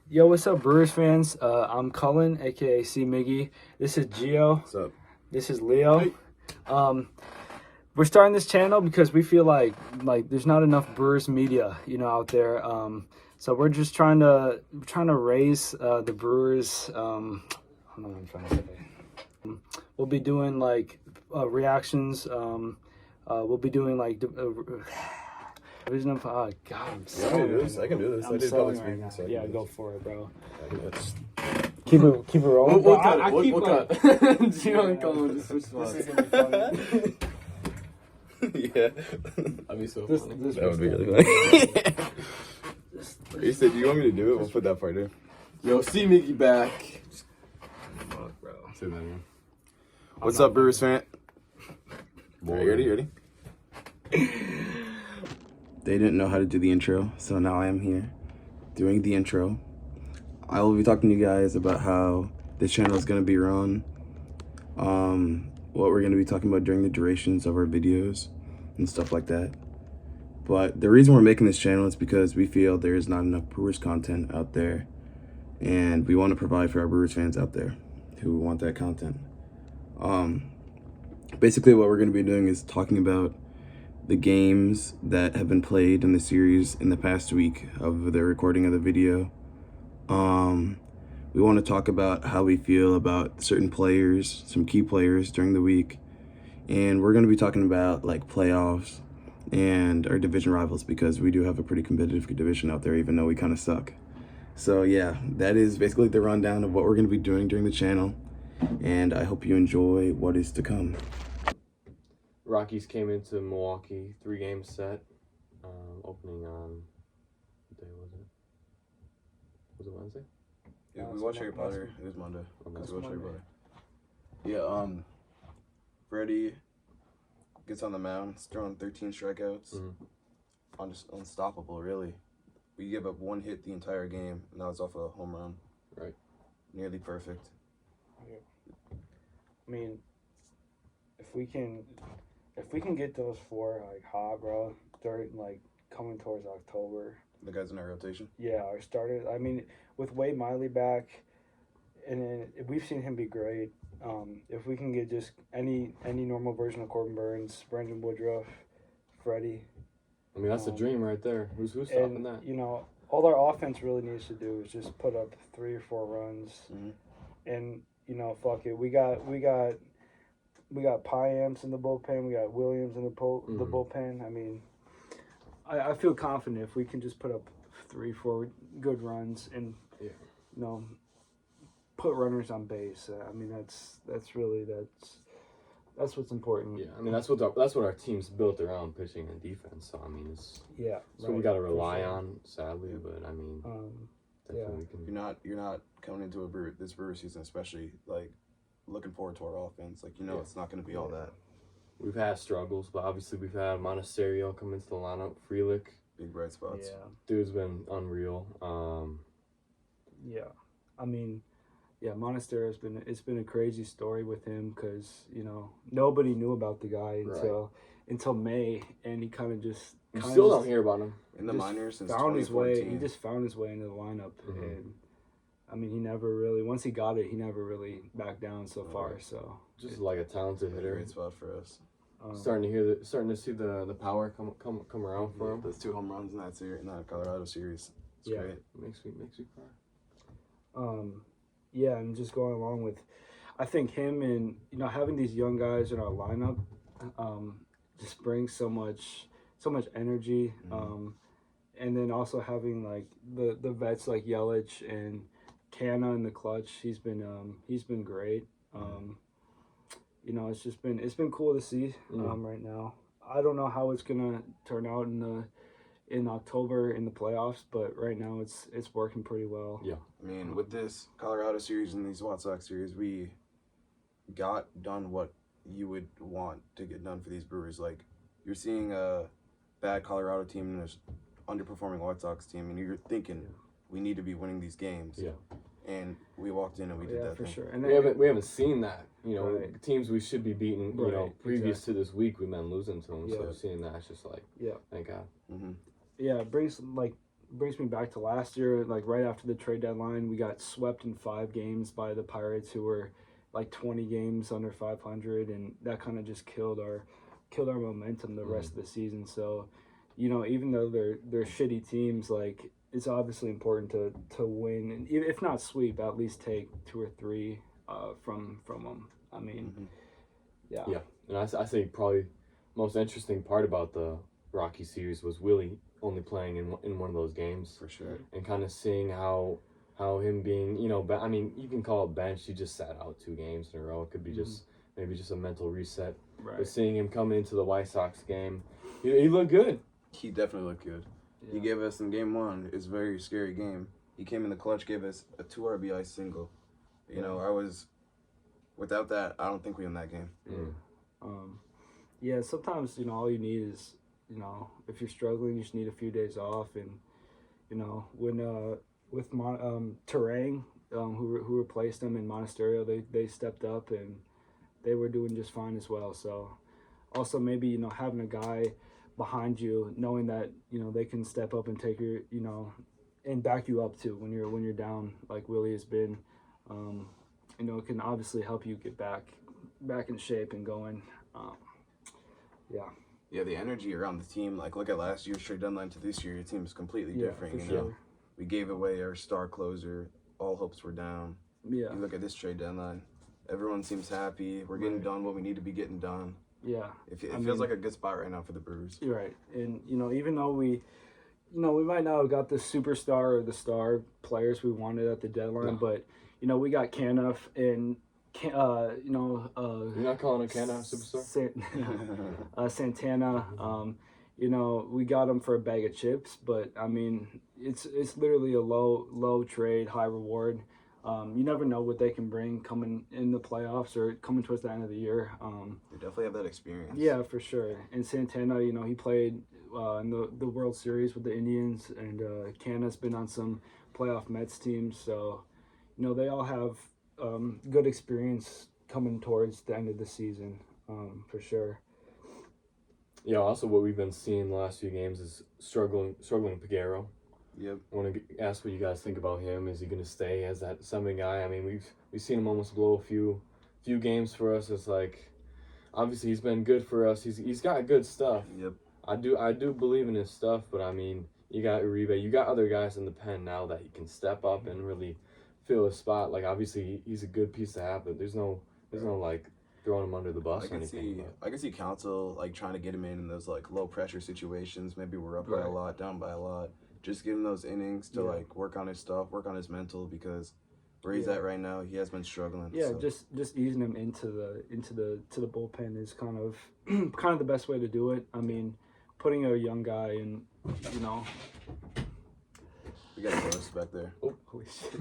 Yo, what's up, Brewers fans? I'm Cullen, aka C Miggy. This is Gio. What's up? This is Leo. Hey. We're starting this channel because we feel like there's not enough Brewers media, out there. So we're just trying to raise the Brewers. I don't know what I'm trying to say. We'll be doing reactions. We'll be doing division of God. I'm sorry. I can do this. I did public speaking. Right, so yeah, go for it, bro. That's... Keep it rolling. We'll I cut. keep We'll cut. Gio and Cullen just switch spots. This is gonna be funny. Yeah. That'd be so funny. That would be really funny. You said, do you want me to do it? We'll put that part in. Yo, see Mickey back. Fuck, bro. Say that again. What's up, Brewers fan? Ready? They didn't know how to do the intro, so now I am here doing the intro. I will be talking to you guys about how this channel is going to be run, what we're going to be talking about during the durations of our videos and stuff like that. But the reason we're making this channel is because we feel there is not enough Brewers content out there, and we want to provide for our Brewers fans out there who want that content. Basically what we're going to be doing is talking about the games that have been played in the series in the past week of the recording of the video. We want to talk about how we feel about certain players, some key players during the week. And we're going to be talking about playoffs and our division rivals, because we do have a pretty competitive division out there, even though we kind of suck. So yeah, that is basically the rundown of what we're going to be doing during the channel. And I hope you enjoy what is to come. Rockies came into Milwaukee, 3-game set, opening on, what day was it? Was it Wednesday? Yeah, we watched Harry Potter. It was Monday. Because we watched Harry Potter. Yeah, Freddie gets on the mound, he's throwing 13 strikeouts. Unstoppable, really. We give up one hit the entire game, and that was off a home run. Right. Nearly perfect. Yeah. I mean, if we can get those four hot, bro, during coming towards October. The guys in our rotation. Yeah, our starters. I mean, with Wade Miley back, and then we've seen him be great. If we can get just any normal version of Corbin Burns, Brandon Woodruff, Freddie. I mean, that's a dream right there. Who's stopping that? All our offense really needs to do is just put up 3 or 4 runs, and fuck it. We got Piamps in the bullpen. We got Williams in the bullpen. I mean, I feel confident if we can just put up 3, 4 good runs and put runners on base. I mean, that's what's important. Yeah, I mean that's what our team's built around, pitching and defense. So I mean, it's what we got to rely on, sadly. But I mean, definitely we can. You're not coming into this Brewers season, especially looking forward to our offense. It's not going to be all that. We've had struggles, but obviously we've had Monasterio come into the lineup, Frelick. Big bright spots. Yeah. Dude's been unreal. Yeah. I mean, Monasterio's been a crazy story with him because, nobody knew about the guy until May, and he kind of just... You still don't hear about him. In the minors since found his way. 2014. He just found his way into the lineup, and... I mean, he never really, once he got it, he never really backed down so far. So just like a talented hitter. Great spot for us. Starting to see the power come around for him. Those 2 home runs in that Colorado series. It's great. Makes me cry. Yeah, and just going along with, I think him and having these young guys in our lineup, just brings so much energy. And then also having the vets like Yelich and Canna in the clutch, he's been great. It's been cool to see right now. I don't know how it's gonna turn out in October in the playoffs, but right now it's working pretty well. Yeah, I mean, with this Colorado series and these White Sox series, we got done what you would want to get done for these Brewers. You're seeing a bad Colorado team and an underperforming White Sox team, and you're thinking we need to be winning these games. Yeah. And we walked in and we did that for thing. sure. And we haven't seen that. Teams we should be beating. Previous to this week, we've been losing to them. So seeing that, it's just thank God. Yeah, it brings brings me back to last year. Like right after the trade deadline, we got swept in 5 games by the Pirates, who were like 20 games under 500, and that kind of just killed our momentum the rest of the season. So, you know, even though they're shitty teams, like it's obviously important to win, and if not sweep, at least take 2 or 3 from them. I mean, yeah. And I say probably most interesting part about the Rocky series was Willie only playing in one of those games For sure. and kind of seeing how him being, you know, I mean, you can call it bench. He just sat out 2 games in a row. It could be just maybe just a mental reset. Right. But seeing him come into the White Sox game, he looked good. He definitely looked good. Yeah. He gave us in game 1, it's a very scary game. He came in the clutch, gave us a 2 RBI single. You know, without that, I don't think we win that game. Yeah, sometimes, you know, all you need is, you know, if you're struggling, you just need a few days off. And, you know, when with Terang, who replaced him in Monasterio, they stepped up and they were doing just fine as well. So also maybe, you know, having a guy behind you, knowing that, you know, they can step up and take your, you know, and back you up too when you're down like Willie has been, you know, it can obviously help you get back in shape and going. Yeah, the energy around the team, like look at last year's trade deadline to this year, your team is completely different. For You sure. know, we gave away our star closer. All hopes were down. Yeah. You look at this trade deadline, everyone seems happy. We're getting done what we need to be getting done. Yeah. It feels like a good spot right now for the Brewers. You're right. And, you know, even though we might not have got the superstar or the star players we wanted at the deadline, but, you know, we got Caniff and, you know... You're not calling a Canna superstar? Santana. You know, we got him for a bag of chips, but, I mean, it's literally a low trade, high reward. You never know what they can bring coming in the playoffs or coming towards the end of the year. They definitely have that experience. Yeah, for sure. And Santana, you know, he played in the World Series with the Indians, and Canna's been on some playoff Mets teams. So, you know, they all have good experience coming towards the end of the season, for sure. Yeah, also what we've been seeing the last few games is struggling Piguero. Yep. I want to ask what you guys think about him. Is he going to stay as that 7 guy? I mean, we've seen him almost blow a few games for us. It's like, obviously he's been good for us. He's got good stuff. Yep. I do believe in his stuff, but I mean, you got Uribe, you got other guys in the pen now that he can step up and really fill a spot. Like obviously he's a good piece to have, but there's no like throwing him under the bus or anything. I can see Council like trying to get him in those like low pressure situations. Maybe we're up by a lot, down by a lot. Just give him those innings to like work on his stuff, work on his mental, because where he's at right now, he has been struggling. Yeah, so. just easing him into the bullpen is kind of the best way to do it. I mean, putting a young guy in, you know. We got a ghost back there. Oh, holy shit.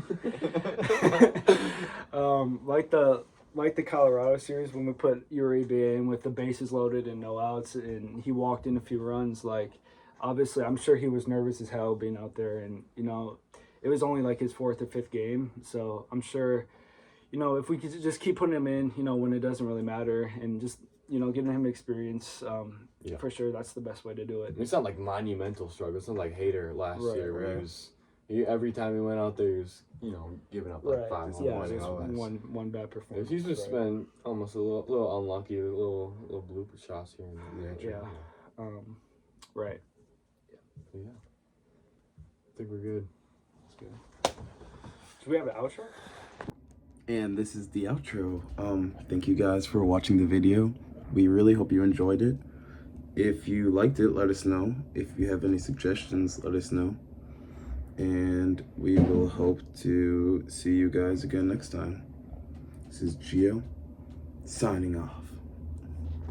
Like the Colorado series when we put Uribe in with the bases loaded and no outs, and he walked in a few runs. Like, obviously, I'm sure he was nervous as hell being out there, and you know, it was only like his 4th or 5th game, so I'm sure, you know, if we could just keep putting him in, you know, when it doesn't really matter, and just, you know, giving him experience, for sure, that's the best way to do it. It's not like monumental struggle. It's not like Hader last year where every time he went out there, he was, you know, giving up like 5 home runs. Yeah, one bad performance. He's just been almost a little unlucky, little blooper shots here and there. Yeah. Right. Yeah. I think we're good. That's good. Do we have an outro? And this is the outro. Thank you guys for watching the video. We really hope you enjoyed it. If you liked it, let us know. If you have any suggestions, let us know. And we will hope to see you guys again next time. This is Gio, signing off.